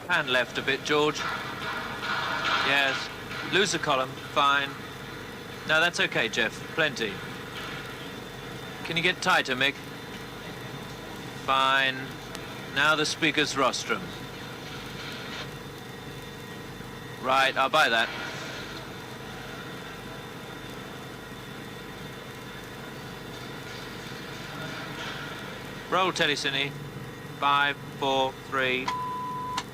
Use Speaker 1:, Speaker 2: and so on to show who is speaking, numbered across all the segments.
Speaker 1: Hand left a bit, George. Yes. Lose the column. Fine. No, that's okay, Jeff. Plenty. Can you get tighter, Mick? Fine. Now the speaker's rostrum. Right, I'll buy that. Roll, Teddy Cine. 5, 4, 3.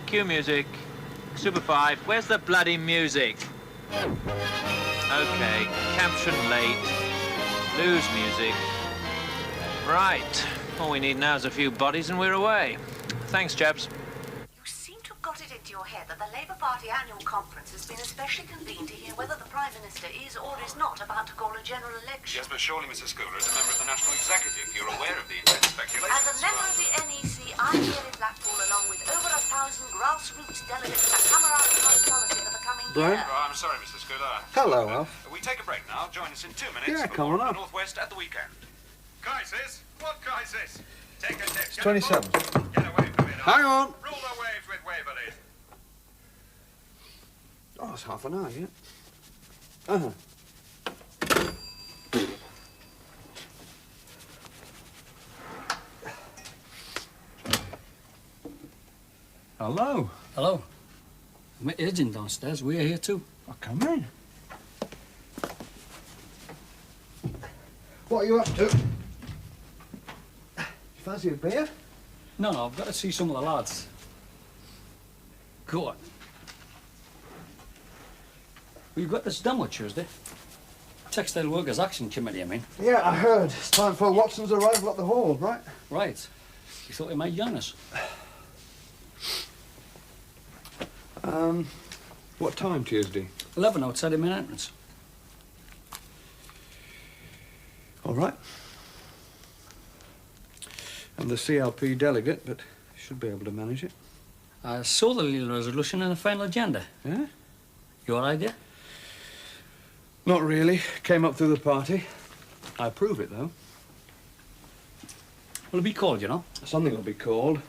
Speaker 1: Cue music. Super 5. Where's the bloody music? Okay, caption late. Lose music. Right. All we need now is a few bodies and we're away. Thanks, chaps.
Speaker 2: You seem to have got it into your head that the Labour Party annual conference has been especially convened to hear whether the Prime Minister is or is not about to call a general election.
Speaker 3: Yes, but surely, Mrs. Schooler, as a member of the National Executive, you're aware of the intense speculation.
Speaker 2: As a member of the NEC, I'm here in Blackpool along with over 1,000 grassroots delegates to hammer out the policy for the coming
Speaker 4: Brian?
Speaker 2: year.
Speaker 3: Oh, I'm sorry, Mr. Schooler.
Speaker 4: Hello, Alf.
Speaker 3: We take a break now. Join us in 2 minutes.
Speaker 4: Yeah,
Speaker 3: for
Speaker 4: come on
Speaker 3: the
Speaker 4: up.
Speaker 3: Northwest at the weekend. Crisis? What crisis? Take a tip.
Speaker 4: It's 27.
Speaker 3: Get away from it.
Speaker 4: Hang on.
Speaker 3: Rule the waves with Waverley.
Speaker 4: Oh, it's half an hour yet. Uh-huh. Hello.
Speaker 5: Hello. I'm at agent downstairs. We're here too.
Speaker 4: Oh, come in. What are you up to? You fancy a beer?
Speaker 5: No, I've got to see some of the lads. Go on. We've got this demo Tuesday. Textile Workers Action Committee, I mean.
Speaker 4: Yeah, I heard. It's time for Watson's arrival at the hall, right?
Speaker 5: Right. You thought you might join us?
Speaker 4: What time Tuesday?
Speaker 5: 11 outside the main entrance.
Speaker 4: All right. I'm the CLP delegate, but should be able to manage it.
Speaker 5: I saw the legal resolution and the final agenda.
Speaker 4: Yeah?
Speaker 5: Your idea?
Speaker 4: Not really. Came up through the party. I approve it, though.
Speaker 5: Will it be called, you know?
Speaker 4: Something will be called.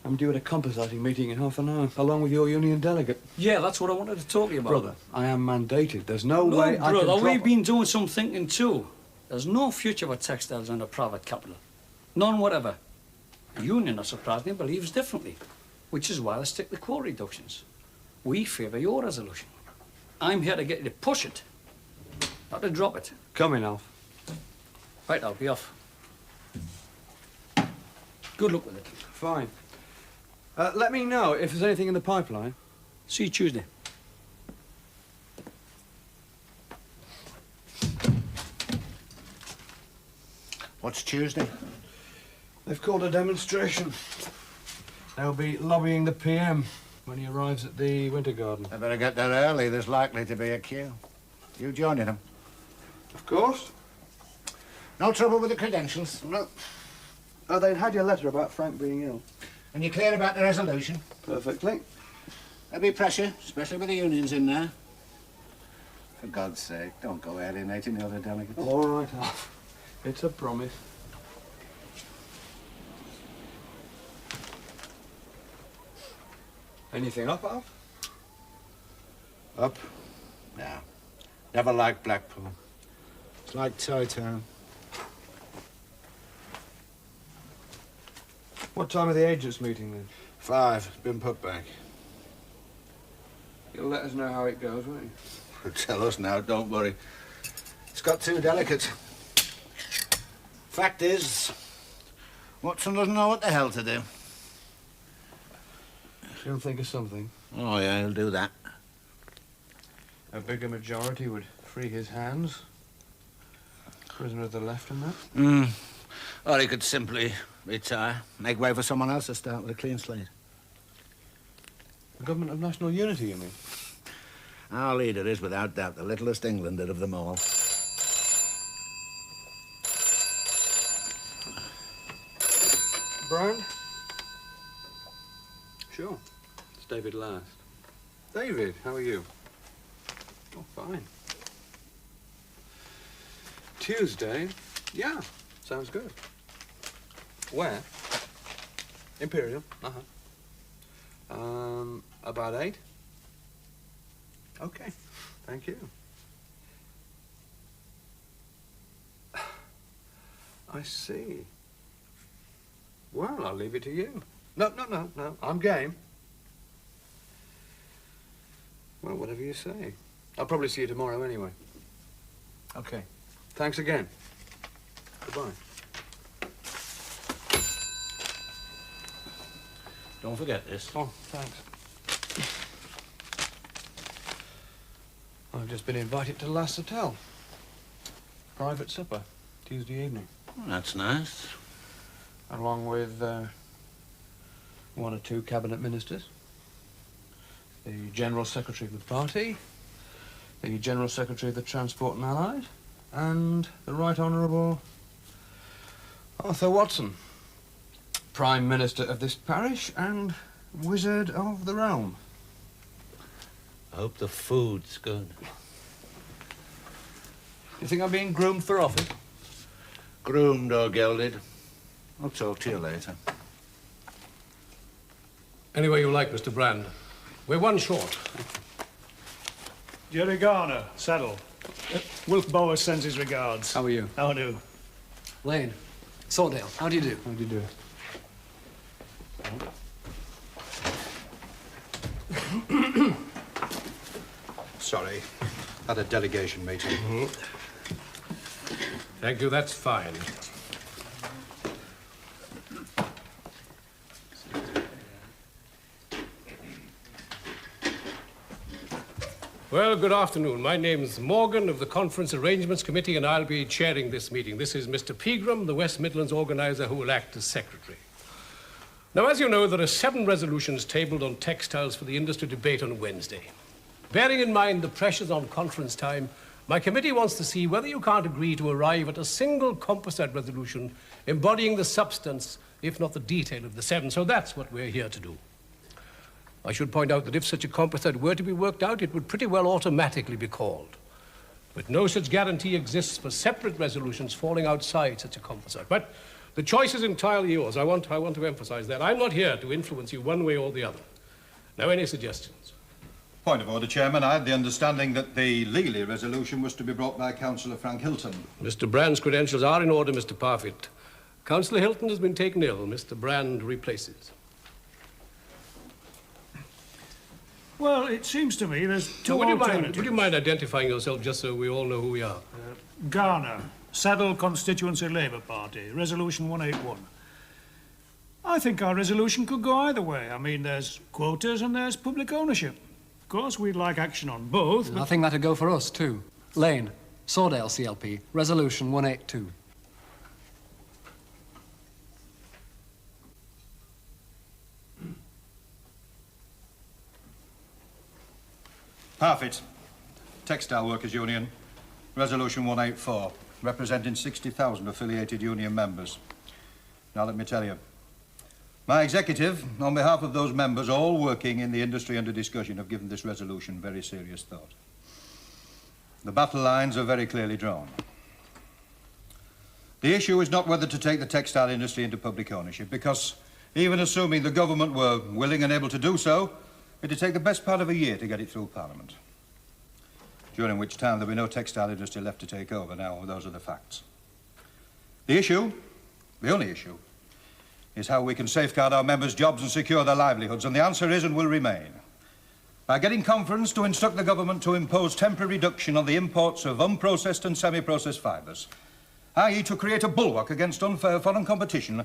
Speaker 4: I'm due at a compositing meeting in half an hour, along with your union delegate.
Speaker 5: Yeah, that's what I wanted to talk to you about.
Speaker 4: Brother, I am mandated. There's no
Speaker 5: No,
Speaker 4: way I can
Speaker 5: brother,
Speaker 4: drop...
Speaker 5: we've been doing some thinking too. There's no future for textiles under private capital. None whatever. The union, surprisingly, believes differently, which is why they stick to quote reductions. We favour your resolution. I'm here to get you to push it, not to drop it.
Speaker 4: Come in, Alf.
Speaker 5: Right, I'll be off. Good luck with it.
Speaker 4: Fine. Let me know if there's anything in the pipeline.
Speaker 5: See you Tuesday.
Speaker 6: What's Tuesday?
Speaker 4: They've called a demonstration. They'll be lobbying the PM when he arrives at the Winter Garden.
Speaker 6: I better get there early. There's likely to be a queue. You joining them?
Speaker 4: Of course.
Speaker 6: No trouble with the credentials?
Speaker 4: No. Oh, they'd had your letter about Frank being ill.
Speaker 6: And you're clear about the resolution?
Speaker 4: Perfectly.
Speaker 6: There'll be pressure, especially with the unions in there. For God's sake, don't go alienating the other delegates.
Speaker 4: All right, Alf. It's a promise. Anything up, Alf?
Speaker 6: Up? No. Never liked Blackpool. It's like Toy Town.
Speaker 4: What time are the agents meeting then?
Speaker 6: 5. It's been put back.
Speaker 4: You'll let us know how it goes, won't you?
Speaker 6: Tell us now, don't worry. It's got 2 delegates. Fact is, Watson doesn't know what the hell to do.
Speaker 4: He'll think of something.
Speaker 6: Oh, yeah, he'll do that.
Speaker 4: A bigger majority would free his hands. Prisoner of the left and that.
Speaker 6: Or he could simply retire, make way for someone else to start with a clean slate.
Speaker 4: The government of national unity, you mean?
Speaker 6: Our leader is, without doubt, the littlest Englander of them all.
Speaker 4: Brian? Sure. It's David Last. David, how are you? Oh, fine. Tuesday? Yeah, sounds good. Where? Imperial? Uh-huh. About 8? Okay, thank you. I see. Well, I'll leave it to you. No, I'm game. Well, whatever you say. I'll probably see you tomorrow anyway. Okay. Thanks again. Goodbye.
Speaker 6: Don't forget this.
Speaker 4: Oh, thanks. I've just been invited to the last hotel. Private supper, Tuesday evening.
Speaker 6: Well, that's nice.
Speaker 4: Along with 1 or 2 cabinet ministers, the General Secretary of the party, the General Secretary of the Transport and Allies, and the Right Honourable Arthur Watson, Prime Minister of this parish and Wizard of the Realm.
Speaker 6: I hope the food's good.
Speaker 4: You think I'm being groomed for office?
Speaker 6: Groomed or gelded. I'll talk to you later.
Speaker 7: Any way you like, Mr. Brand. We're 1 short.
Speaker 8: Jerry Garner, Saddle. Wilf Bower sends his regards.
Speaker 5: How are you?
Speaker 8: How do?
Speaker 5: Lane, Sawdale, how do you do?
Speaker 4: How do you do?
Speaker 9: Sorry. Had a delegation meeting.
Speaker 7: Thank you, that's fine. Well, good afternoon. My name's Morgan of the Conference Arrangements Committee, and I'll be chairing this meeting. This is Mr. Pegram, the West Midlands organizer, who will act as secretary. Now, as you know, there are 7 resolutions tabled on textiles for the industry debate on Wednesday. Bearing in mind the pressures on conference time, my committee wants to see whether you can't agree to arrive at a single composite resolution embodying the substance, if not the detail, of the 7. So that's what we're here to do. I should point out that if such a composite were to be worked out, it would pretty well automatically be called. But no such guarantee exists for separate resolutions falling outside such a composite. But the choice is entirely yours. I want to emphasize that. I'm not here to influence you one way or the other. Now, any suggestions?
Speaker 9: Point of order, Chairman. I had the understanding that the Lely resolution was to be brought by Councillor Frank Hilton.
Speaker 7: Mr. Brand's credentials are in order, Mr. Parfitt. Councillor Hilton has been taken ill. Mr. Brand replaces.
Speaker 8: Well, it seems to me there's 2
Speaker 7: Would
Speaker 8: alternatives.
Speaker 7: you mind identifying yourself just so we all know who we are?
Speaker 8: Garner, Saddle Constituency Labour Party, Resolution 181. I think our resolution could go either way. I mean, there's quotas and there's public ownership. Of course, we'd like action on both, but...
Speaker 10: I think that'd go for us, too. Lane, Sawdale CLP, Resolution 182.
Speaker 9: Parfitt, Textile Workers Union, Resolution 184, representing 60,000 affiliated union members. Now, let me tell you, my executive, on behalf of those members, all working in the industry under discussion, have given this resolution very serious thought. The battle lines are very clearly drawn. The issue is not whether to take the textile industry into public ownership, because even assuming the government were willing and able to do so, it'd take the best part of a year to get it through Parliament, during which time there'll be no textile industry left to take over. Now, those are the facts. The issue, the only issue, is how we can safeguard our members' jobs and secure their livelihoods, and the answer is and will remain by getting conference to instruct the government to impose temporary reduction on the imports of unprocessed and semi-processed fibres, i.e. to create a bulwark against unfair foreign competition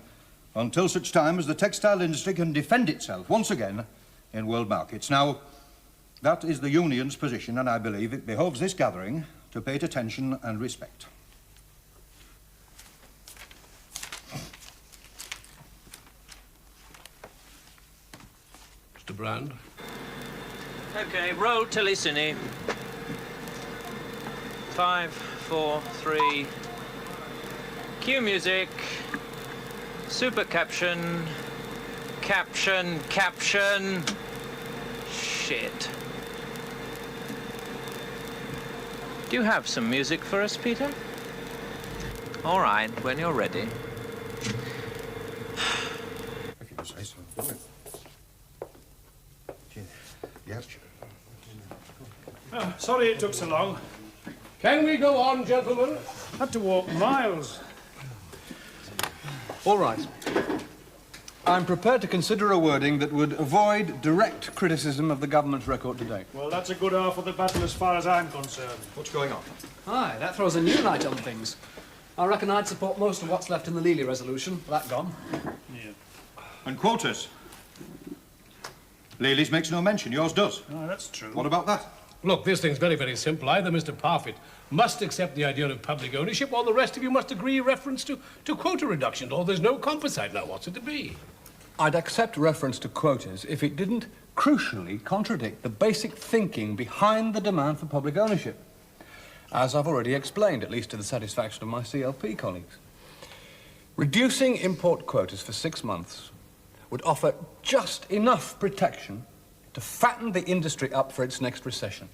Speaker 9: until such time as the textile industry can defend itself once again in world markets. Now, that is the union's position, and I believe it behoves this gathering to pay it attention and respect.
Speaker 7: Mr. Brand?
Speaker 1: Okay, roll Tilly Cine. 5, 4, 3. Cue music. Super caption. Caption. Shit. Do you have some music for us, Peter? All right, when you're ready.
Speaker 9: If you say so, do it. Yes.
Speaker 8: Oh, sorry it took so long.
Speaker 7: Can we go on, gentlemen?
Speaker 8: Had to walk miles.
Speaker 4: All right. I'm prepared to consider a wording that would avoid direct criticism of the government's record to date.
Speaker 8: Well, that's a good half of the battle as far as I'm concerned.
Speaker 9: What's going on?
Speaker 10: Aye, that throws a new light on things. I reckon I'd support most of what's left in the Lely resolution. That gone.
Speaker 8: Yeah.
Speaker 9: And quotas. Lely's makes no mention, yours does.
Speaker 8: Oh, that's true.
Speaker 9: What about that?
Speaker 7: Look, this thing's very, very simple. Either Mr. Parfitt must accept the idea of public ownership, or the rest of you must agree reference to quota reductions, or there's no composite. Now, what's it to be?
Speaker 4: I'd accept reference to quotas if it didn't crucially contradict the basic thinking behind the demand for public ownership, as I've already explained, at least to the satisfaction of my CLP colleagues. Reducing import quotas for 6 months would offer just enough protection to fatten the industry up for its next recession.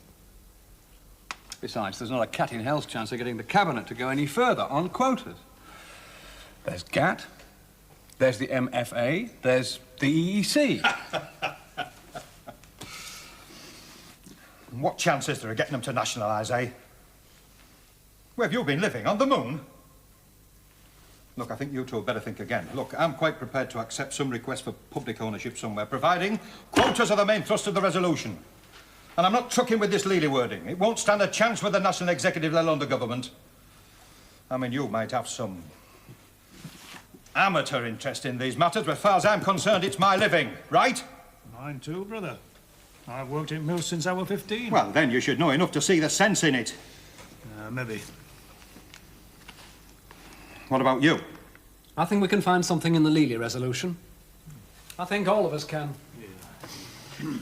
Speaker 4: Besides, there's not a cat in hell's chance of getting the Cabinet to go any further on quotas. There's GATT, there's the MFA, there's the EEC.
Speaker 9: What chance is there of getting them to nationalise, eh? Where have you been living? On the moon? Look, I think you two had better think again. Look, I'm quite prepared to accept some request for public ownership somewhere, providing quotas are the main thrust of the resolution. And I'm not trucking with this Lely wording. It won't stand a chance with the National Executive, let alone the government. I mean, you might have some amateur interest in these matters, but as far as I'm concerned, it's my living, right?
Speaker 8: Mine too, brother. I've worked in mills since I was 15.
Speaker 9: Well, then you should know enough to see the sense in it.
Speaker 8: Maybe.
Speaker 9: What about you?
Speaker 10: I think we can find something in the Lely resolution. I think all of us can.
Speaker 8: Yeah.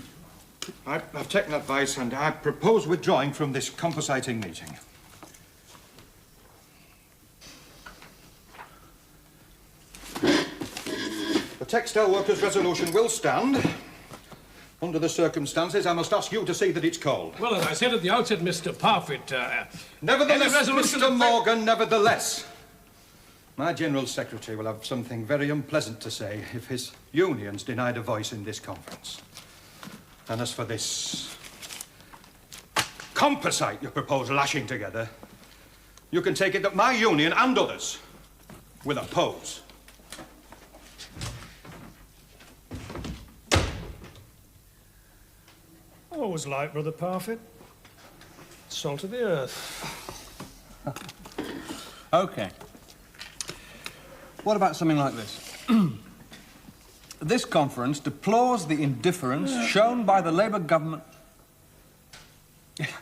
Speaker 9: I've taken advice and I propose withdrawing from this compositing meeting. The textile workers' resolution will stand. Under the circumstances, I must ask you to see that it's called.
Speaker 7: Well, as I said at the outset, Mr. Parfitt,
Speaker 9: Nevertheless, Mr. Morgan, nevertheless. My General Secretary will have something very unpleasant to say if his union's denied a voice in this conference. And as for this composite you propose lashing together, you can take it that my union and others will oppose.
Speaker 8: Always like Brother Parfitt. Salt of the earth.
Speaker 4: Okay. What about something like this? This conference deplores the indifference shown by the Labour government...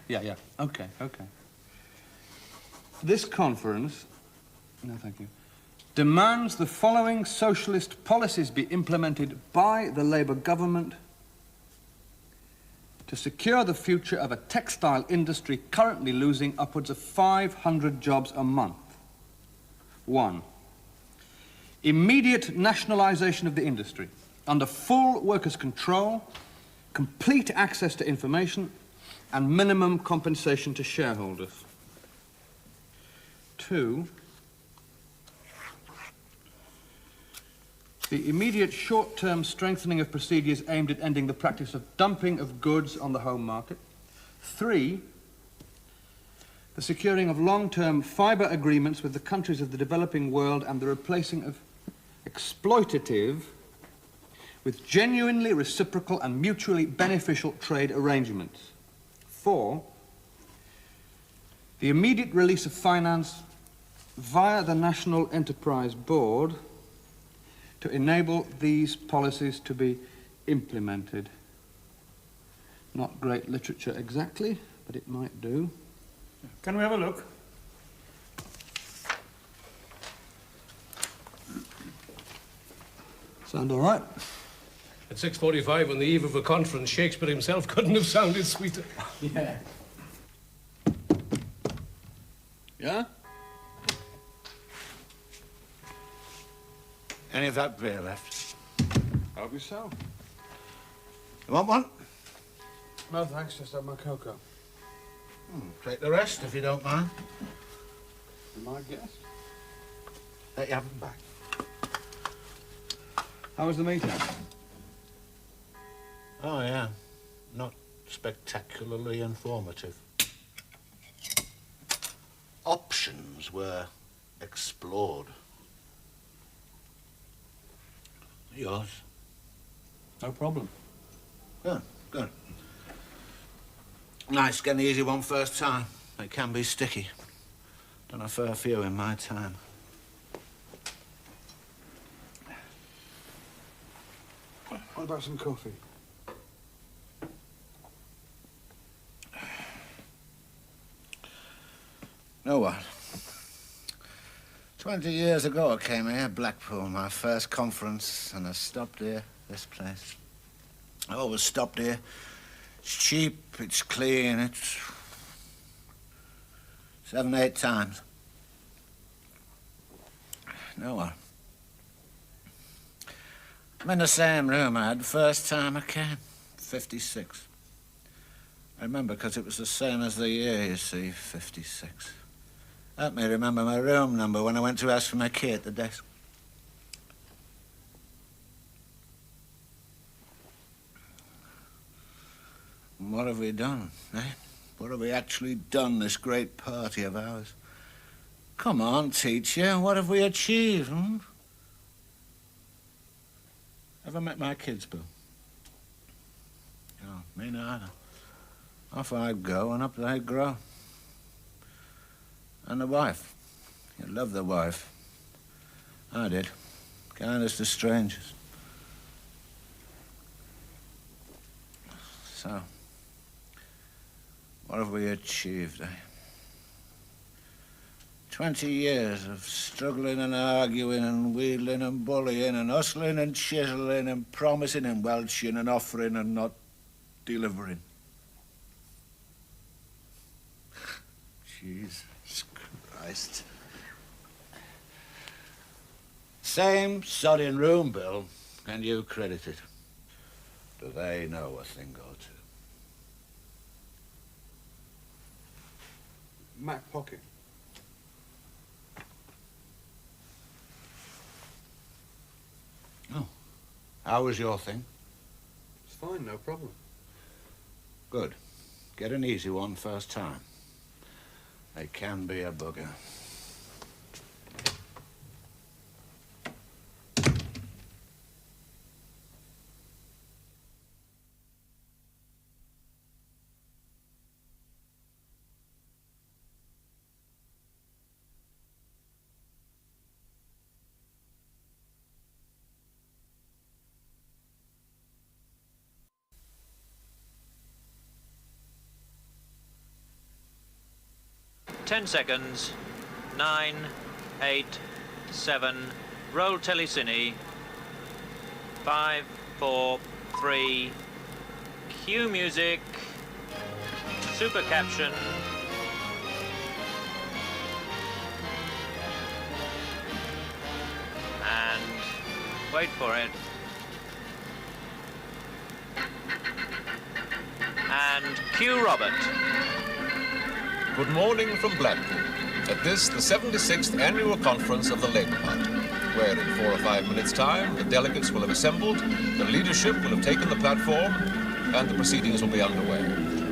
Speaker 4: Yeah. Okay. This conference... No, thank you. Demands the following socialist policies be implemented by the Labour government to secure the future of a textile industry currently losing upwards of 500 jobs a month. 1. Immediate nationalisation of the industry under full workers' control, complete access to information, and minimum compensation to shareholders. 2. The immediate short-term strengthening of procedures aimed at ending the practice of dumping of goods on the home market. 3. The securing of long-term fibre agreements with the countries of the developing world and the replacing of exploitative with genuinely reciprocal and mutually beneficial trade arrangements. 4. The immediate release of finance via the National Enterprise Board to enable these policies to be implemented. Not great literature exactly, but it might do.
Speaker 8: Can we have a look?
Speaker 4: Sound all right?
Speaker 7: At 6:45 on the eve of a conference, Shakespeare himself couldn't have sounded sweeter.
Speaker 10: Yeah.
Speaker 4: Yeah?
Speaker 6: Any of that beer left?
Speaker 4: Hope so.
Speaker 6: You want one?
Speaker 4: No, thanks. Just have my cocoa.
Speaker 6: Take the rest, if you don't mind.
Speaker 4: My guess.
Speaker 6: Let you have them back.
Speaker 4: How was the meeting?
Speaker 6: Oh, yeah. Not spectacularly informative. Options were explored. Yours?
Speaker 4: No problem.
Speaker 6: Good, good. Nice getting the easy one first time. It can be sticky. Done a fair few in my time.
Speaker 4: What about some coffee?
Speaker 6: Know what? 20 years ago I came here, Blackpool, my first conference, and I stopped here, this place. I always stopped here. It's cheap, it's clean, it's 7, 8 times. Know what? I'm in the same room I had the first time I came, 56. I remember because it was the same as the year, you see, 56. Helped me remember my room number when I went to ask for my key at the desk. And what have we done, eh? What have we actually done, this great party of ours? Come on, teacher, what have we achieved, hmm? Ever met my kids, Bill? No, me neither. Off I go and up they grow. And the wife. You love the wife. I did. Kindest to strangers. So, what have we achieved, eh? 20 years of struggling and arguing and wheedling and bullying and hustling and chiseling and promising and welching and offering and not delivering. Jesus Christ. Same sodding room, Bill. Can you credit it? Do they know a thing or two?
Speaker 4: Mac pocket.
Speaker 6: Oh. How was your thing?
Speaker 4: It's fine, no problem.
Speaker 6: Good. Get an easy one first time. They can be a bugger.
Speaker 1: Ten seconds. 9, 8, 7. Roll telecine. 5, 4, 3. Cue music. Super caption. And wait for it. And cue Robert.
Speaker 11: Good morning from Blackpool. At this, the 76th Annual Conference of the Labour Party, where in 4 or 5 minutes' time, the delegates will have assembled, the leadership will have taken the platform, and the proceedings will be underway.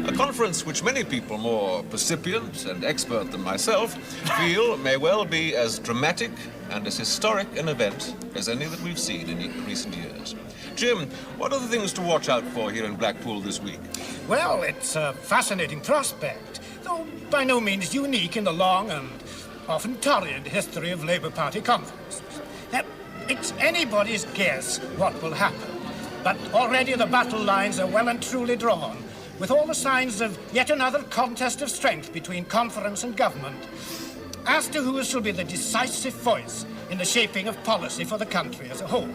Speaker 11: A conference which many people more percipient and expert than myself feel may well be as dramatic and as historic an event as any that we've seen in recent years. Jim, what are the things to watch out for here in Blackpool this week?
Speaker 8: Well, it's a fascinating prospect, though by no means unique in the long and often torrid history of Labour Party conferences. Now, it's anybody's guess what will happen, but already the battle lines are well and truly drawn, with all the signs of yet another contest of strength between conference and government, as to who shall be the decisive voice in the shaping of policy for the country as a whole.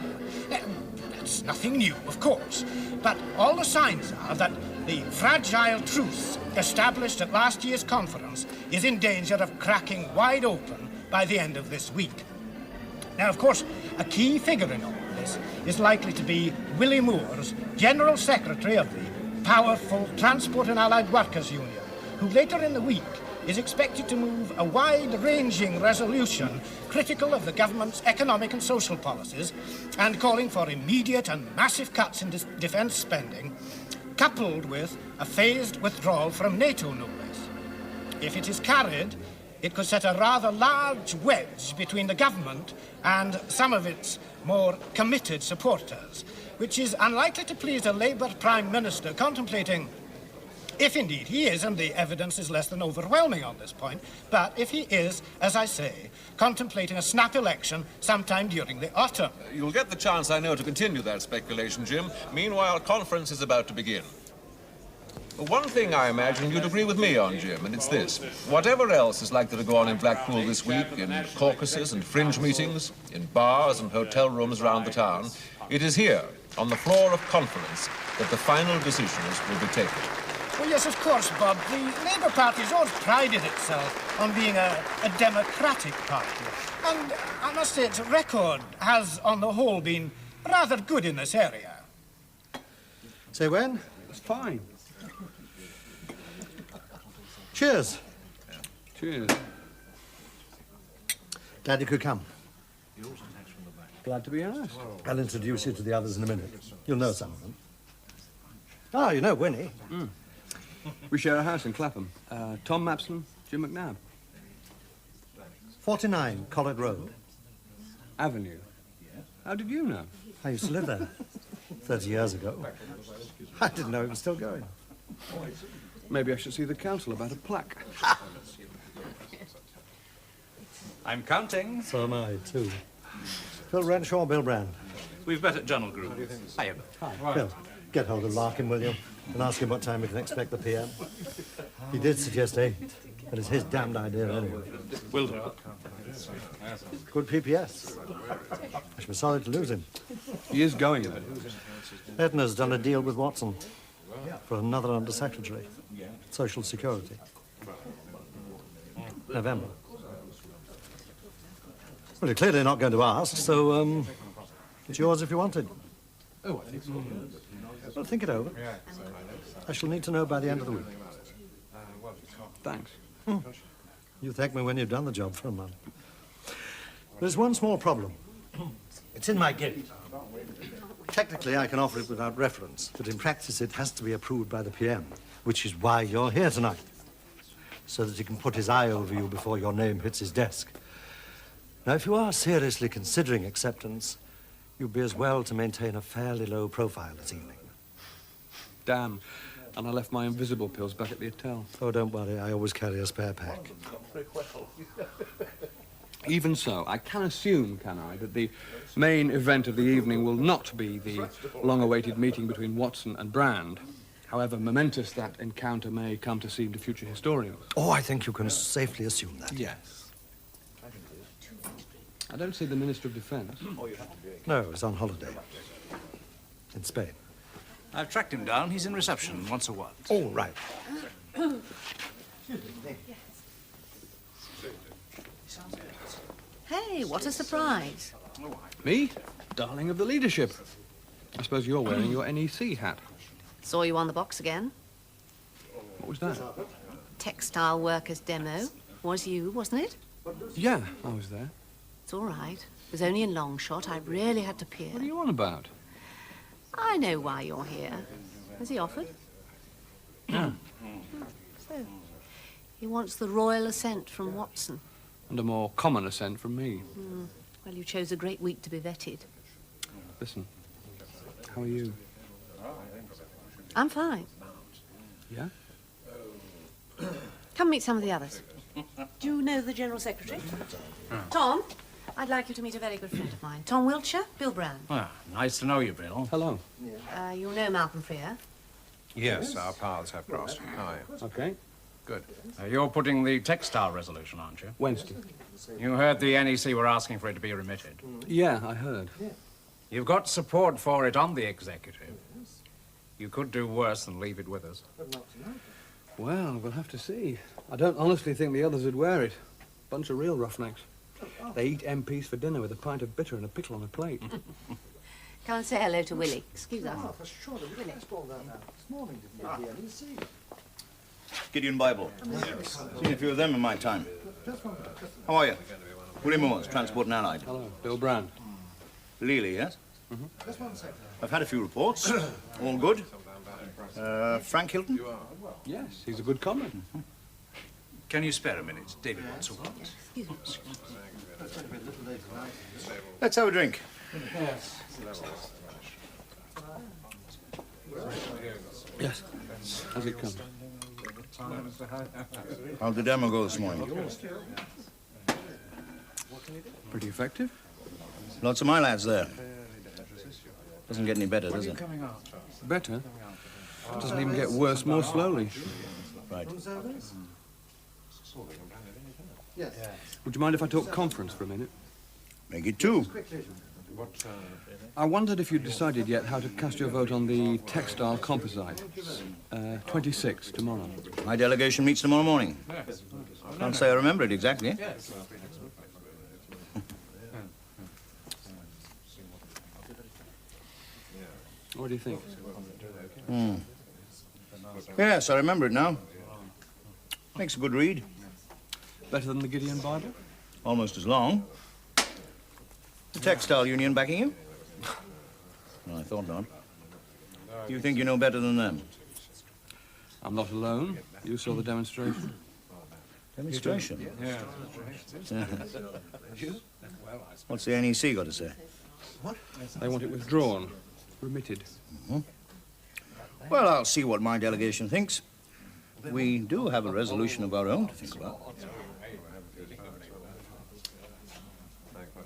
Speaker 8: That's nothing new, of course, but all the signs are that the fragile truce established at last year's conference is in danger of cracking wide open by the end of this week. Now, of course, a key figure in all this is likely to be Willie Moore's General Secretary of the powerful Transport and Allied Workers Union, who later in the week is expected to move a wide-ranging resolution critical of the government's economic and social policies and calling for immediate and massive cuts in defence spending,
Speaker 12: coupled with a phased withdrawal from NATO, no less. If it is carried, it could set a rather large wedge between the government and some of its more committed supporters, which is unlikely to please a Labour Prime Minister contemplating, if indeed he is, and the evidence is less than overwhelming on this point, but if he is, as I say, contemplating a snap election sometime during the autumn.
Speaker 11: You'll get the chance, I know, to continue that speculation, Jim. Meanwhile, conference is about to begin. One thing I imagine you'd agree with me on, Jim, and it's this. Whatever else is likely to go on in Blackpool this week, in caucuses and fringe meetings, in bars and hotel rooms around the town, it is here, on the floor of conference, that the final decisions will be taken.
Speaker 12: Well, yes, of course, Bob. The Labour Party has always prided itself on being a democratic party. And I must say its record has, on the whole, been rather good in this area.
Speaker 13: Say when?
Speaker 4: It's fine.
Speaker 13: Cheers.
Speaker 4: Cheers.
Speaker 13: Glad you could come.
Speaker 4: Glad to be asked.
Speaker 13: I'll introduce you to the others in a minute. You'll know some of them. Ah, you know Winnie.
Speaker 4: Mm. We share a house in Clapham. Tom Mapson, Jim McNabb.
Speaker 13: 49 Collard Road.
Speaker 4: Avenue. How did you know?
Speaker 13: I used to live there 30 years ago. I didn't know it was still going.
Speaker 4: Maybe I should see the council about a plaque.
Speaker 14: I'm counting.
Speaker 13: So am I, too. Phil Renshaw, Bill Brand.
Speaker 14: We've met at Journal Group. Hiya.
Speaker 13: Hi. Bill, get hold of Larkin, will you? And ask him what time we can expect the PM. He did suggest 8, but it's his damned idea anyway.
Speaker 14: Will do.
Speaker 13: Good PPS. I should be sorry to lose him.
Speaker 4: He is going, though.
Speaker 13: Edna's done a deal with Watson for another Under-Secretary. Social Security. November. Well, you're clearly not going to ask, so, it's yours if you want it.
Speaker 4: Oh, I think so.
Speaker 13: Well, think it over. I shall need to know by the end of the week.
Speaker 4: Thanks.
Speaker 13: You thank me when you've done the job for a month. There's one small problem. It's in my gift. Technically, I can offer it without reference, but in practice, it has to be approved by the PM, which is why you're here tonight, so that he can put his eye over you before your name hits his desk. Now, if you are seriously considering acceptance, you'd be as well to maintain a fairly low profile this evening.
Speaker 4: Damn. And I left my invisible pills back at the hotel.
Speaker 13: Oh, don't worry. I always carry a spare pack.
Speaker 4: Even so, I can assume, can I, that the main event of the evening will not be the long-awaited meeting between Watson and Brand, however momentous that encounter may come to seem to future historians.
Speaker 13: Oh, I think you can safely assume that.
Speaker 4: Yes. I don't see the Minister of Defence.
Speaker 13: No, he's on holiday. In Spain.
Speaker 14: I've tracked him down. He's in reception, once a while.
Speaker 13: Oh, right.
Speaker 2: Hey, what a surprise.
Speaker 4: Me? Darling of the leadership. I suppose you're wearing your NEC hat.
Speaker 2: Saw you on the box again.
Speaker 4: What was that?
Speaker 2: Textile workers demo. Was you, wasn't it?
Speaker 4: Yeah, I was there.
Speaker 2: It's all right. It was only in long shot. I really had to peer.
Speaker 4: What are you on about?
Speaker 2: I know why you're here. Has he offered?
Speaker 4: No.
Speaker 2: So, he wants the royal assent from Watson.
Speaker 4: And a more common assent from me.
Speaker 2: Well, you chose a great week to be vetted.
Speaker 4: Listen, how are you?
Speaker 2: I'm fine.
Speaker 4: Yeah?
Speaker 2: Come meet some of the others. Do you know the General Secretary? Tom, I'd like you to meet a very good friend of mine. Tom Wiltshire, Bill Brand.
Speaker 14: Ah, nice to know you, Bill.
Speaker 4: Hello.
Speaker 2: You'll know Malcolm Freer.
Speaker 11: Yes, our paths have crossed. Hi.
Speaker 4: Okay.
Speaker 11: Good.
Speaker 14: You're putting the textile resolution, aren't you?
Speaker 4: Wednesday.
Speaker 14: You heard the NEC were asking for it to be remitted.
Speaker 4: Yeah, I heard.
Speaker 14: You've got support for it on the executive. You could do worse than leave it with us.
Speaker 4: Well, we'll have to see. I don't honestly think the others would wear it. Bunch of real roughnecks. They eat MPs for dinner with a pint of bitter and a pickle on a plate.
Speaker 2: Come and say hello to Willie. Excuse us.
Speaker 15: Gideon Bible. Seen a few of them in my time. How are you? Willie Moores, Transport and Allied.
Speaker 4: Hello, Bill Brand.
Speaker 15: Lely, yes? I've had a few reports. All good. Frank Hilton?
Speaker 4: Yes, he's a good comrade.
Speaker 14: Can you spare a minute? David wants a word.
Speaker 15: Let's have a drink.
Speaker 4: Yes, as it comes.
Speaker 15: How'd the demo go this morning?
Speaker 4: Pretty effective.
Speaker 15: Lots of my lads there. Doesn't get any better, does it?
Speaker 4: Better? It doesn't even get worse more slowly.
Speaker 15: Right.
Speaker 4: Would you mind if I talk conference for a minute?
Speaker 15: Make it two.
Speaker 4: I wondered if you'd decided yet how to cast your vote on the textile composite. 26 tomorrow.
Speaker 15: My delegation meets tomorrow morning. Can't say I remember it exactly.
Speaker 4: What do you think?
Speaker 15: Yes, I remember it now. Makes a good read.
Speaker 4: Better than the Gideon Bible?
Speaker 15: Almost as long. The textile union backing you? No, I thought not. You think you know better than them?
Speaker 4: I'm not alone. You saw the demonstration.
Speaker 15: Demonstration? What's the NEC got to say?
Speaker 4: They want it withdrawn, remitted.
Speaker 15: Well, I'll see what my delegation thinks. We do have a resolution of our own to think about.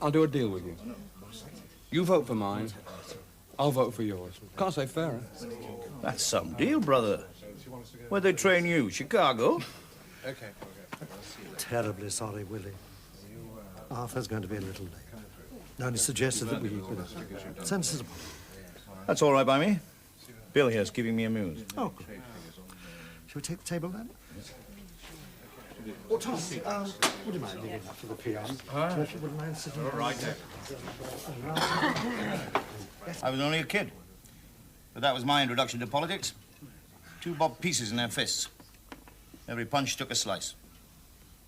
Speaker 4: I'll do a deal with you. You vote for mine, I'll vote for yours. Can't say fairer.
Speaker 15: That's some deal, brother. Where'd they train you? Chicago?
Speaker 13: Okay. Terribly sorry, Willie. Arthur's going to be a little late. Only suggested that we send us a...
Speaker 15: That's all right by me. Bill here's giving me a muse.
Speaker 13: Oh, good. Shall we take the table then? Well, Tom, would you mind leaving after the PM? Geoffrey, would you mind sitting...
Speaker 15: All right, I was only a kid. But that was my introduction to politics. 2 bob pieces in their fists. Every punch took a slice.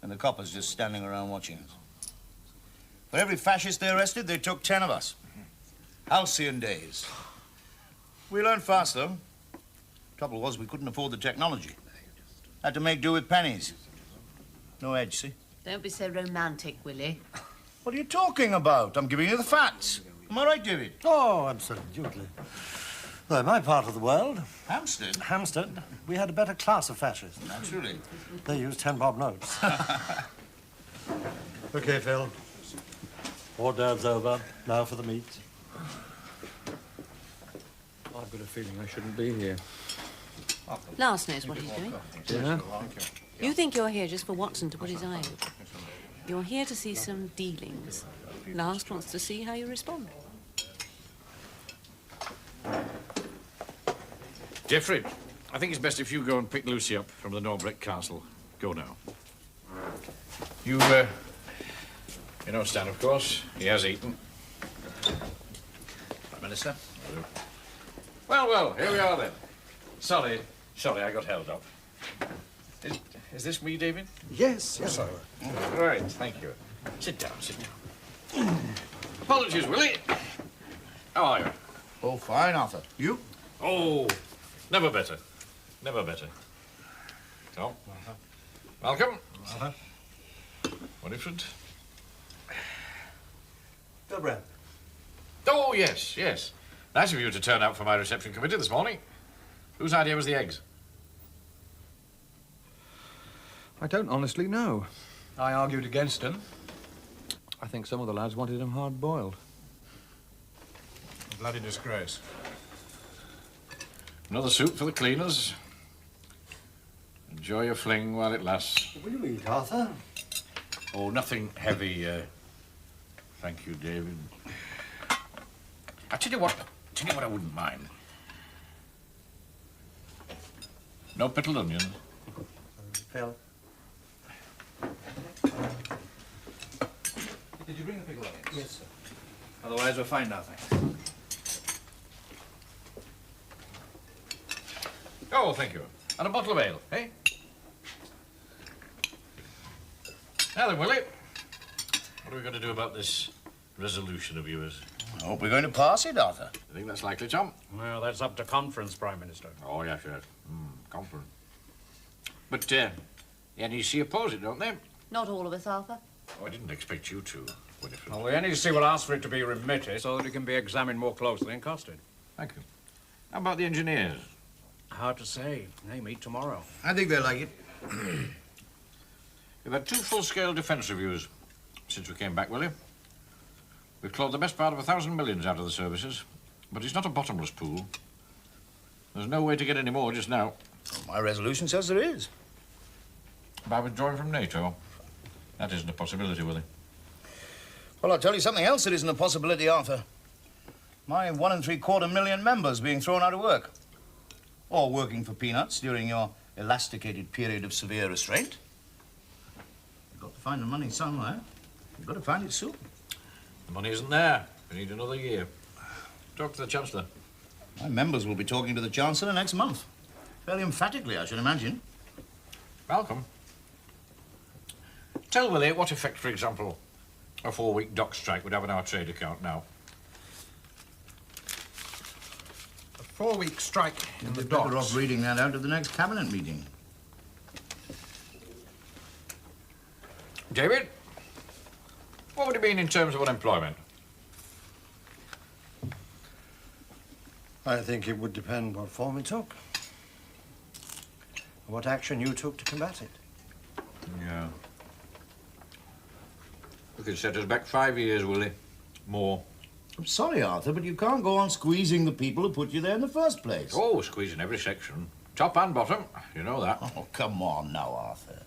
Speaker 15: And the coppers just standing around watching us. For every fascist they arrested, they took 10 of us. Halcyon days. We learned fast, though. Trouble was, we couldn't afford the technology. Had to make do with pennies. No edge, see?
Speaker 2: Don't be so romantic, Willie.
Speaker 15: What are you talking about? I'm giving you the facts. Am I right, David?
Speaker 13: Oh, absolutely. Well, in my part of the world...
Speaker 15: Hampstead?
Speaker 13: Hampstead, we had a better class of fascists.
Speaker 15: Naturally.
Speaker 13: They used 10 bob notes. OK, Phil. Hors d'oeuvres over. Now for the meat.
Speaker 4: I've got a feeling I shouldn't be here.
Speaker 2: Last knows what he's doing.
Speaker 4: Yeah?
Speaker 2: You think you're here just for Watson to put his eye open. You're here to see some dealings. Last wants to see how you respond.
Speaker 14: Geoffrey, I think it's best if you go and pick Lucy up from the Norbreck Castle. Go now. You know Stan, of course. He has eaten. Prime Minister. Well, here we are then. Sorry, I got held up. Is this me, David?
Speaker 13: Yes, yes.
Speaker 14: Sorry. Right, thank you. Sit down. Apologies, Willie. How are you?
Speaker 15: Oh, fine, Arthur. You?
Speaker 14: Oh, never better. Tom. Malcolm. Winifred.
Speaker 13: Gilbrand.
Speaker 14: Oh, yes. Nice of you to turn out for my reception committee this morning. Whose idea was the eggs?
Speaker 4: I don't honestly know. I argued against them. I think some of the lads wanted them hard-boiled.
Speaker 14: A bloody disgrace. Another soup for the cleaners. Enjoy your fling while it lasts.
Speaker 13: Will you eat, Arthur?
Speaker 14: Oh, nothing heavy, thank you, David. I'll tell you what I wouldn't mind. No pickled onions.
Speaker 13: Phil.
Speaker 15: Did you bring the pickled onions?
Speaker 13: Yes, sir.
Speaker 15: Otherwise, we're fine now, thanks.
Speaker 14: Oh, thank you. And a bottle of ale, eh? Now then, Willie, what are we going to do about this resolution of yours?
Speaker 15: I hope we're going to pass it, Arthur.
Speaker 14: You think that's likely, Tom?
Speaker 5: Well, that's up to conference, Prime Minister.
Speaker 14: Oh, yes, yes. Conference. But the NEC oppose it, don't they?
Speaker 2: Not all of us, Arthur.
Speaker 14: Oh, I didn't expect you to, Winifred.
Speaker 5: Well, the NEC will ask for it to be remitted so that it can be examined more closely and costed.
Speaker 14: Thank you. How about the engineers?
Speaker 5: Hard to say. They meet tomorrow.
Speaker 15: I think they like it.
Speaker 14: We've had 2 full-scale defence reviews since we came back, Willie. We've clawed the best part of 1,000 millions out of the services, but it's not a bottomless pool. There's no way to get any more just now.
Speaker 15: My resolution says there is.
Speaker 14: By withdrawing from NATO? That isn't a possibility, Willie.
Speaker 15: Well, I'll tell you something else that isn't a possibility, Arthur. My 1 3/4 million members being thrown out of work. Or working for peanuts during your elasticated period of severe restraint. You've got to find the money somewhere. You've got to find it soon.
Speaker 14: The money isn't there. We need another year. Talk to the Chancellor.
Speaker 15: My members will be talking to the Chancellor next month. Fairly emphatically, I should imagine.
Speaker 14: Malcolm. Tell Willie what effect, for example, a 4-week dock strike would have on our trade account now.
Speaker 3: A 4-week strike in the
Speaker 15: Better
Speaker 3: docks.
Speaker 15: off reading that out at the next cabinet meeting.
Speaker 14: David, what would it mean in terms of unemployment?
Speaker 13: I think it would depend what form it took. And what action you took to combat it.
Speaker 14: Yeah. We could set us back 5 years, Willie. More.
Speaker 15: I'm sorry, Arthur, but you can't go on squeezing the people who put you there in the first place.
Speaker 14: Oh, squeezing every section. Top and bottom. You know that.
Speaker 15: Oh, come on now, Arthur.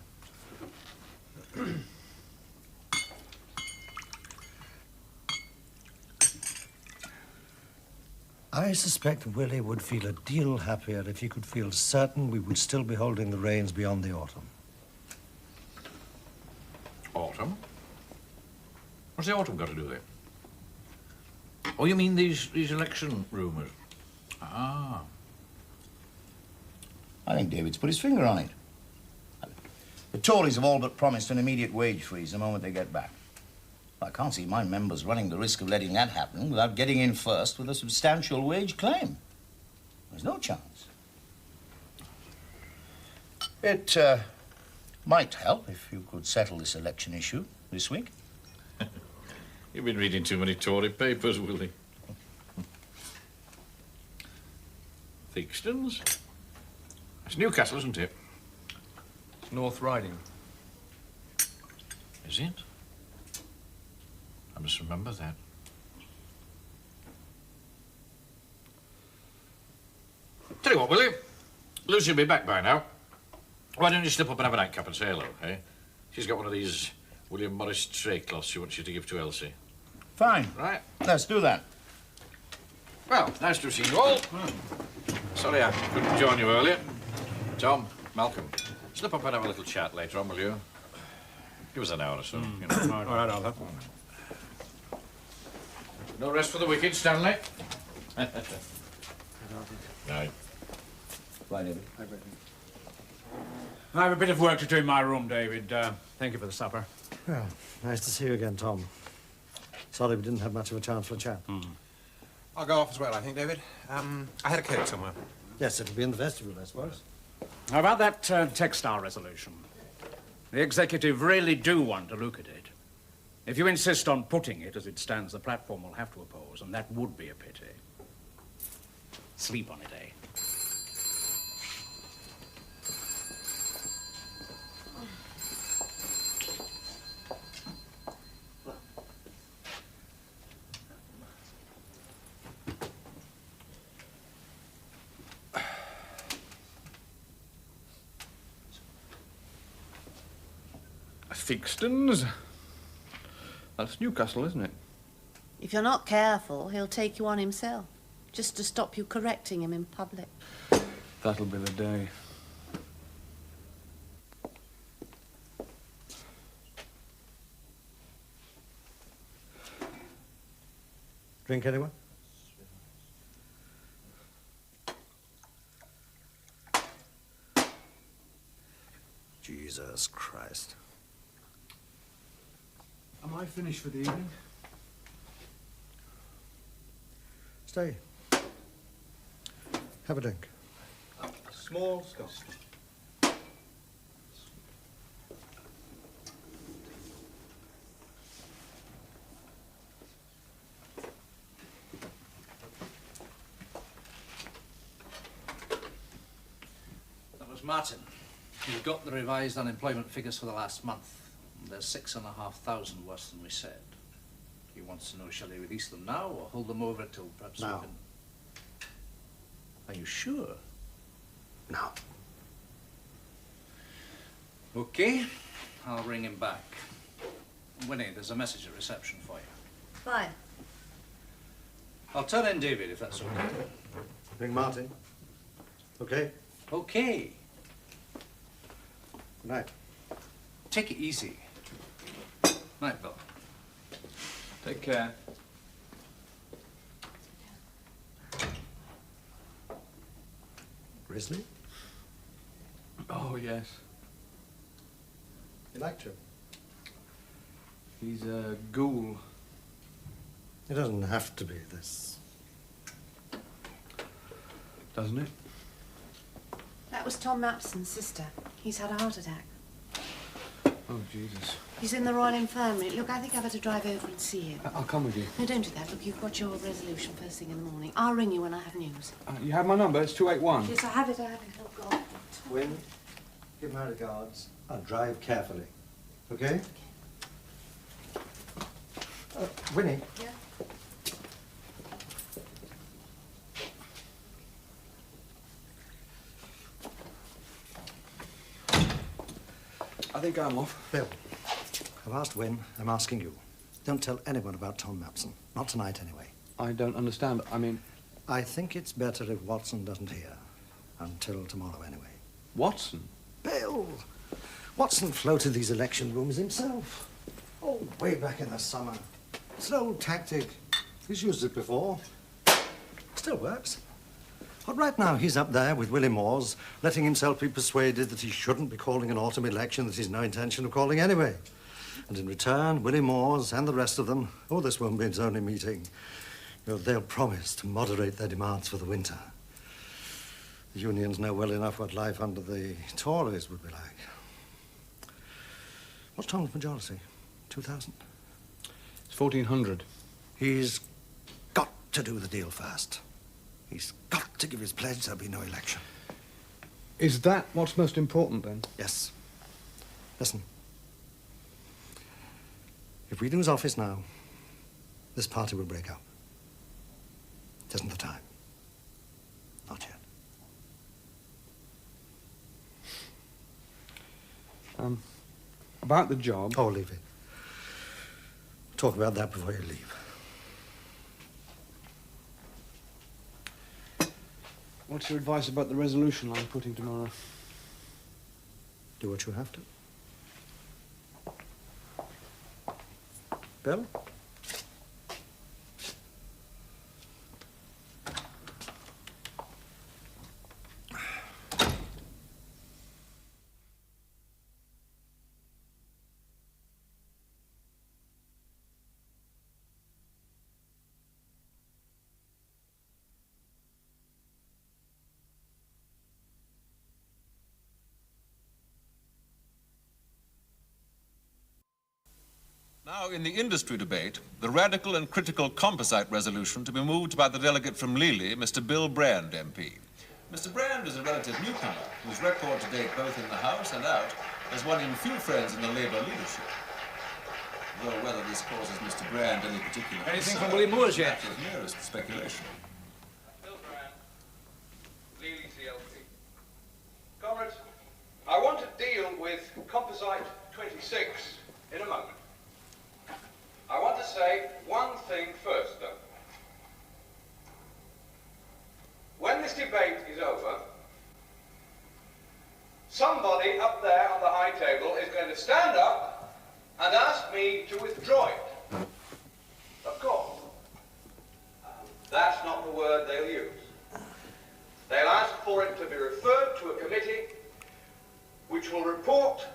Speaker 13: I suspect Willie would feel a deal happier if he could feel certain we would still be holding the reins beyond the autumn.
Speaker 14: Autumn? What's the autumn got to do with it? Oh, you mean these election rumours? Ah.
Speaker 15: I think David's put his finger on it. The Tories have all but promised an immediate wage freeze the moment they get back. I can't see my members running the risk of letting that happen without getting in first with a substantial wage claim. There's no chance. It might help if you could settle this election issue this week.
Speaker 14: You've been reading too many Tory papers, Willie. Theakston's? It's Newcastle, isn't it?
Speaker 3: It's North Riding.
Speaker 14: Is it? I must remember that. Tell you what, Willie. Lucy'll be back by now. Why don't you slip up and have a nightcap and say hello, eh? She's got one of these William Morris tray cloths she wants you to give to Elsie.
Speaker 15: Fine.
Speaker 14: Right.
Speaker 15: Let's do that.
Speaker 14: Well, nice to see you all. Sorry I couldn't join you earlier. Tom, Malcolm, slip up and have a little chat later on, will you? Give us an hour or so. You know.
Speaker 5: All right, Arthur.
Speaker 14: No rest for the wicked, Stanley. Night.
Speaker 15: Bye, David.
Speaker 5: I have a bit of work to do in my room, David. Thank you for the supper.
Speaker 13: Well, nice to see you again, Tom. Sorry we didn't have much of a chance for a chat.
Speaker 3: I'll go off as well, I think, David. I had a cake somewhere.
Speaker 13: Yes, it'll be in the vestibule, I suppose.
Speaker 5: How about that textile resolution? The executive really do want to look at it. If you insist on putting it as it stands, the platform will have to oppose, and that would be a pity. Sleep on it, eh?
Speaker 4: Theakston's? That's Newcastle, isn't it?
Speaker 2: If you're not careful, he'll take you on himself, just to stop you correcting him in public.
Speaker 4: That'll be the day.
Speaker 13: Drink, anyone? Jesus Christ.
Speaker 8: Am I finished for the evening?
Speaker 13: Stay. Have a drink. Small Scotch.
Speaker 16: That was Martin. He's got the revised unemployment figures for the last month. They're 6,500 worse than we said. He wants to know, shall he release them now or hold them over till perhaps
Speaker 13: Now.
Speaker 16: we can... Are you sure?
Speaker 13: Now.
Speaker 16: Okay, I'll ring him back. Winnie, there's a message at reception for you.
Speaker 2: Fine.
Speaker 16: I'll turn in David, if that's okay.
Speaker 13: Ring Martin. Okay?
Speaker 16: Okay.
Speaker 13: Good night.
Speaker 16: Take it easy. Night, Bill.
Speaker 4: Take care.
Speaker 13: Grizzly?
Speaker 4: Oh, yes.
Speaker 13: You liked him?
Speaker 4: He's a ghoul.
Speaker 13: It doesn't have to be this.
Speaker 4: Doesn't it?
Speaker 2: That was Tom Mapson's sister. He's had a heart attack.
Speaker 4: Oh, Jesus.
Speaker 2: He's in the Royal Infirmary. Look, I think I better drive over and see him.
Speaker 4: I'll come with you.
Speaker 2: No, don't do that. Look, you've got your resolution first thing in the morning. I'll ring you when I have news.
Speaker 4: You have my number? It's 281.
Speaker 2: Yes, I have it. Oh, God.
Speaker 13: Win, give my regards and drive carefully. Okay? Winnie.
Speaker 2: Yeah?
Speaker 4: I think I'm off.
Speaker 13: Bill, I've asked Win. I'm asking you. Don't tell anyone about Tom Mapson. Not tonight, anyway.
Speaker 4: I don't understand. I mean...
Speaker 13: I think it's better if Watson doesn't hear. Until tomorrow, anyway.
Speaker 4: Watson?
Speaker 13: Bill! Watson floated these election rooms himself. Oh, way back in the summer. It's an old tactic. He's used it before. Still works. But right now, he's up there with Willie Moores, letting himself be persuaded that he shouldn't be calling an autumn election that he's no intention of calling anyway. And in return, Willie Moores and the rest of them, oh, this won't be his only meeting, you know, they'll promise to moderate their demands for the winter. The unions know well enough what life under the Tories would be like. What's Tom's majority? 2,000?
Speaker 4: It's 1,400.
Speaker 13: He's got to do the deal first. He's got to give his pledge there'll be no election.
Speaker 4: Is that what's most important, then?
Speaker 13: Yes. Listen. If we lose office now, this party will break up. It isn't the time. Not yet.
Speaker 4: About the job...
Speaker 13: Oh, leave it. Talk about that before you leave.
Speaker 4: What's your advice about the resolution I'm putting tomorrow?
Speaker 13: Do what you have to. Bill?
Speaker 11: Now, in the industry debate, the radical and critical composite resolution to be moved by the delegate from Lely, Mr. Bill Brand, MP. Mr. Brand is a relative newcomer whose record to date, both in the House and out, has won him few friends in the Labour leadership. Though whether this causes Mr. Brand any particular
Speaker 16: Anything
Speaker 11: concern
Speaker 16: from Willie Moores yet?
Speaker 11: is merest speculation.
Speaker 17: Bill Brand, Lely CLP. Comrades, I want to deal with composite 26 in a moment. I want to say one thing first, though. When this debate is over, somebody up there on the high table is going to stand up and ask me to withdraw it. Of course. That's not the word they'll use. They'll ask for it to be referred to a committee which will report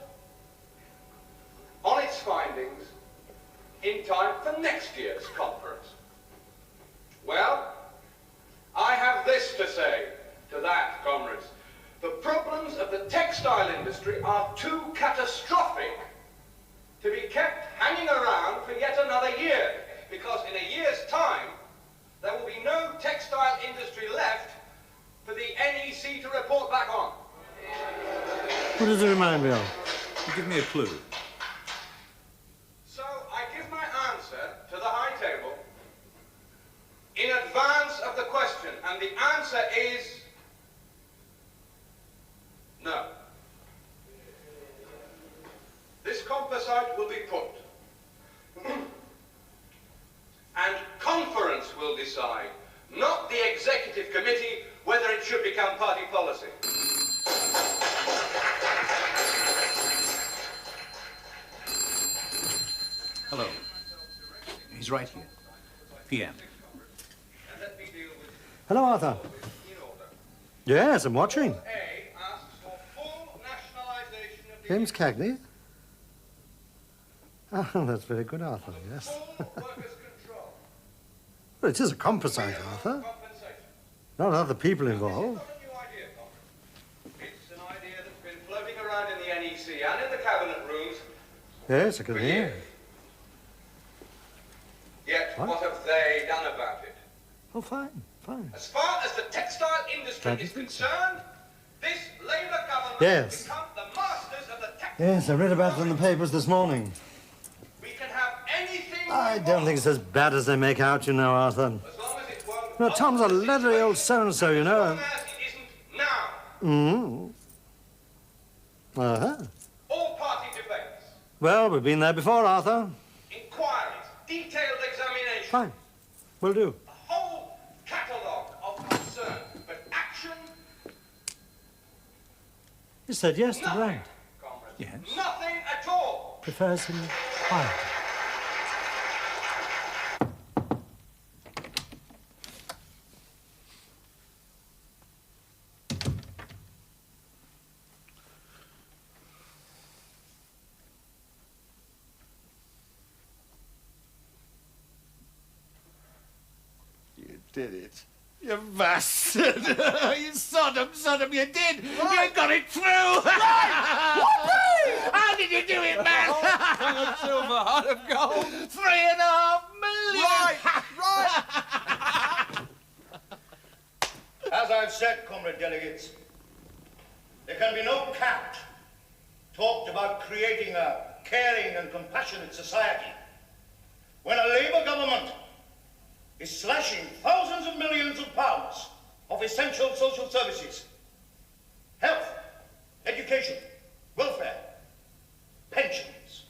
Speaker 17: on its findings in time for next year's conference. Well, I have this to say to that, comrades. The problems of the textile industry are too catastrophic to be kept hanging around for yet another year, because in a year's time, there will be no textile industry left for the NEC to report back on.
Speaker 13: What does it remind me of?
Speaker 14: Give me a clue.
Speaker 17: So I give my answer to the High Table in advance of the question, and the answer is no. This composite will be put, and conference will decide, not the executive committee, whether it should become party policy.
Speaker 16: Hello. He's right here. PM.
Speaker 13: Hello, Arthur. Yes, I'm watching. James Cagney? Oh, that's very good, Arthur, yes. Well, it is a composite, Arthur. Not other people involved.
Speaker 17: It's an idea that's been floating around in the NEC and in the cabinet rooms.
Speaker 13: Yes, I can hear.
Speaker 17: Yet, what have they done about it?
Speaker 13: Oh, fine, fine.
Speaker 17: As far as the textile industry is concerned, this Labour government
Speaker 13: Yes.
Speaker 17: has become the masters of the textile.
Speaker 13: Yes, I read about it in the papers this morning.
Speaker 17: We can have anything
Speaker 13: I don't think it's as bad as they make out, you know, Arthur. No, Tom's a leathery old so-and-so, you know. Mm. Uh-huh.
Speaker 17: all party debates,
Speaker 13: Well, we've been there before, Arthur.
Speaker 17: inquiries, detailed examination,
Speaker 13: Fine. We'll do.
Speaker 17: a whole catalogue of concern, but action,
Speaker 13: You said yes to Grant.
Speaker 17: yes, nothing at all.
Speaker 13: Prefers him quiet.
Speaker 6: You did it. You bastard! You Sodom, you did!
Speaker 3: Right.
Speaker 6: You got it through!
Speaker 3: Right! Whoopee!
Speaker 6: How did you do it, man?
Speaker 3: Tongue of silver, heart of gold.
Speaker 6: 3.5 million!
Speaker 3: Right!
Speaker 15: As I've said, comrade delegates, there can be no cant talked about creating a caring and compassionate society when a Labour government is slashing thousands of millions of pounds of essential social services, health, education, welfare, pensions.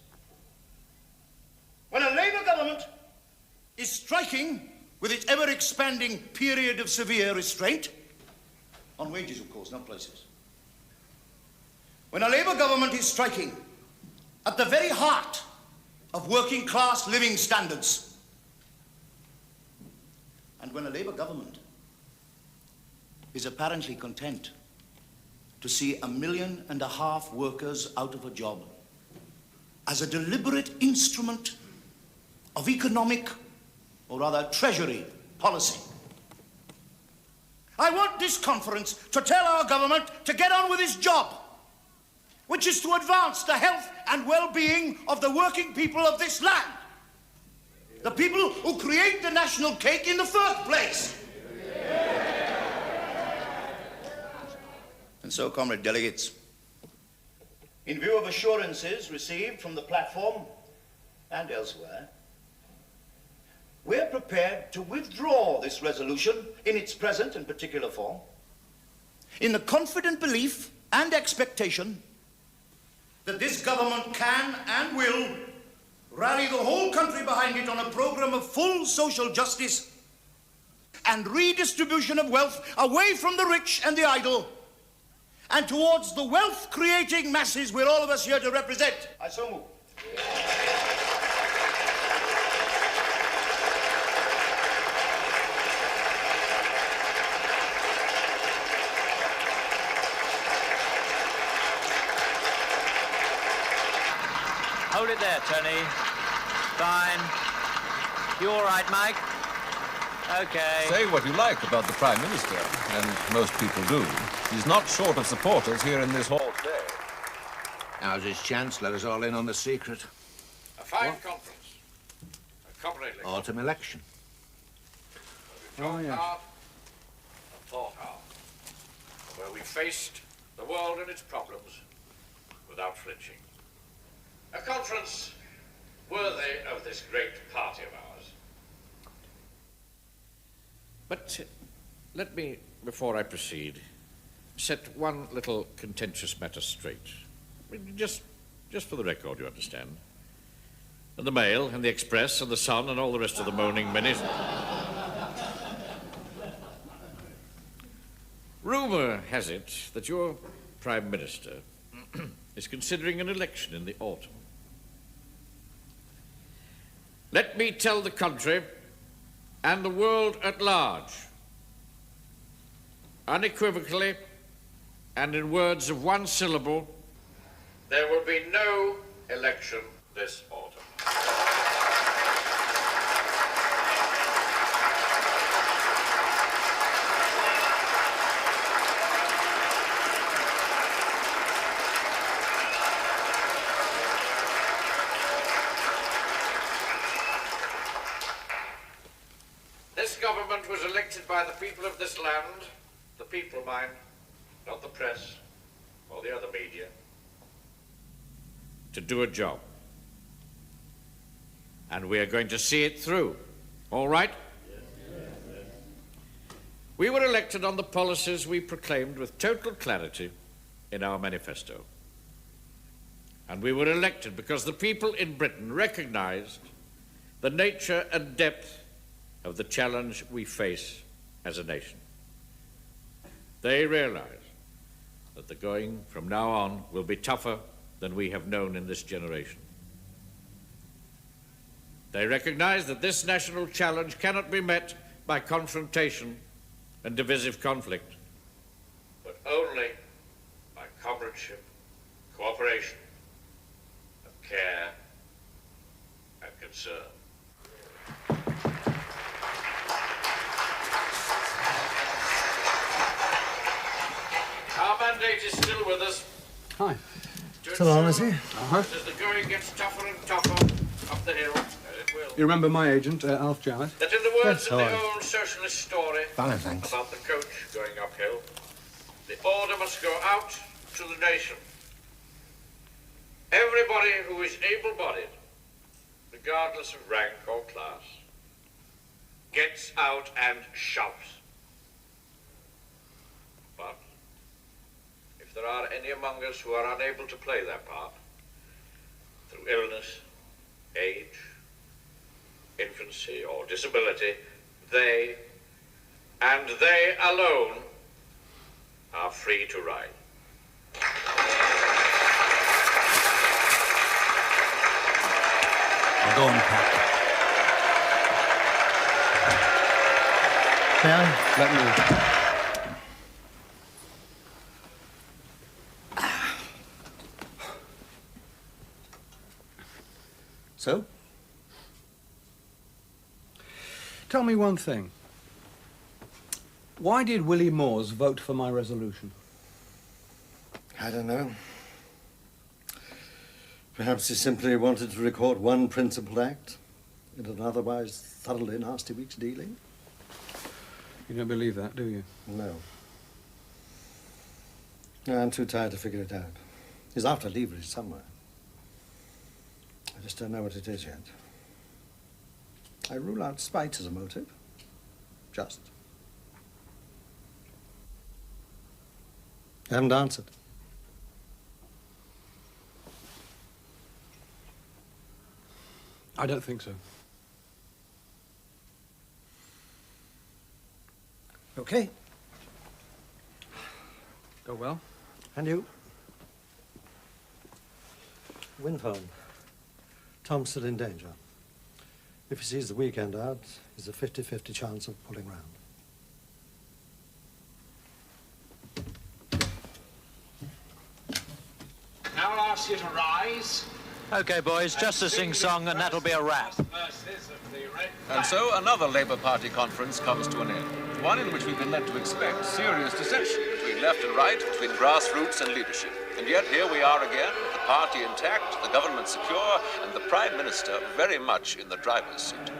Speaker 15: When a Labour government is striking with its ever-expanding period of severe restraint, on wages, of course, not places. When a Labour government is striking at the very heart of working-class living standards, and when a Labour government is apparently content to see 1.5 million workers out of a job as a deliberate instrument of economic, or rather treasury, policy. I want this conference to tell our government to get on with its job, which is to advance the health and well-being of the working people of this land. The people who create the national cake in the first place. And so, comrade delegates, in view of assurances received from the platform and elsewhere, we're prepared to withdraw this resolution in its present and particular form, in the confident belief and expectation that this government can and will rally the whole country behind it on a program of full social justice and redistribution of wealth away from the rich and the idle and towards the wealth-creating masses we're all of us here to represent. I so move.
Speaker 1: Hold it there, Tony. Fine. You all right, Mike? Okay.
Speaker 11: Say what you like about the Prime Minister, and most people do. He's not short of supporters here in this hall today.
Speaker 6: Now's his chance. Let us all in on the secret.
Speaker 14: A fine conference. A comrade election.
Speaker 6: Autumn election.
Speaker 14: Oh, yes. Hard and thought hard. Where we faced the world and its problems without flinching. A conference worthy of this great party of ours. But let me, before I proceed, set one little contentious matter straight. I mean, just for the record, you understand. And the Mail and the Express and the Sun and all the rest of the moaning menace. Rumour has it that your Prime Minister is considering an election in the autumn. Let me tell the country and the world at large, unequivocally and in words of one syllable, there will be no election this autumn. This government was elected by the people of this land, the people, mind, not the press or the other media, to do a job. And we are going to see it through. All right? We were elected on the policies we proclaimed with total clarity in our manifesto. And we were elected because the people in Britain recognized the nature and depth of the challenge we face as a nation. They realize that the going from now on will be tougher than we have known in this generation. They recognize that this national challenge cannot be met by confrontation and divisive conflict, but only by comradeship, cooperation, and care and concern. Our mandate is still with us.
Speaker 10: Hi.
Speaker 13: Still on, is he?
Speaker 14: As the going gets tougher and tougher up the hill, as it will.
Speaker 10: You remember my agent, Alf Jarrett?
Speaker 14: That in the words
Speaker 10: Yes,
Speaker 14: of the
Speaker 10: hi.
Speaker 14: old socialist story
Speaker 13: Fine, thanks.
Speaker 14: about the coach going uphill, the order must go out to the nation. Everybody who is able-bodied, regardless of rank or class, gets out and shouts. But if there are any among us who are unable to play their part, through illness, age, infancy, or disability, they, and they alone, are free to ride.
Speaker 13: Go on, Pat. Let me.
Speaker 4: So? Tell me one thing. Why did Willie Moores vote for my resolution?
Speaker 13: I don't know. Perhaps he simply wanted to record one principled act in an otherwise thoroughly nasty week's dealing.
Speaker 4: You don't believe that, do you?
Speaker 13: No. No, I'm too tired to figure it out. He's after leverage somewhere. I just don't know what it is yet. I rule out spite as a motive. Just. You haven't answered.
Speaker 4: I don't think so.
Speaker 13: Okay.
Speaker 4: Go well.
Speaker 13: And you? Wind phone. Tom's still in danger. If he sees the weekend out, there's a 50-50 chance of pulling round.
Speaker 18: Now I'll ask you to rise
Speaker 1: Okay, boys, just a sing-song and that'll be a wrap.
Speaker 11: And so another Labour Party conference comes to an end. One in which we've been led to expect serious dissension between left and right, between grassroots and leadership. And yet here we are again, the party intact, the government secure, and the Prime Minister very much in the driver's seat.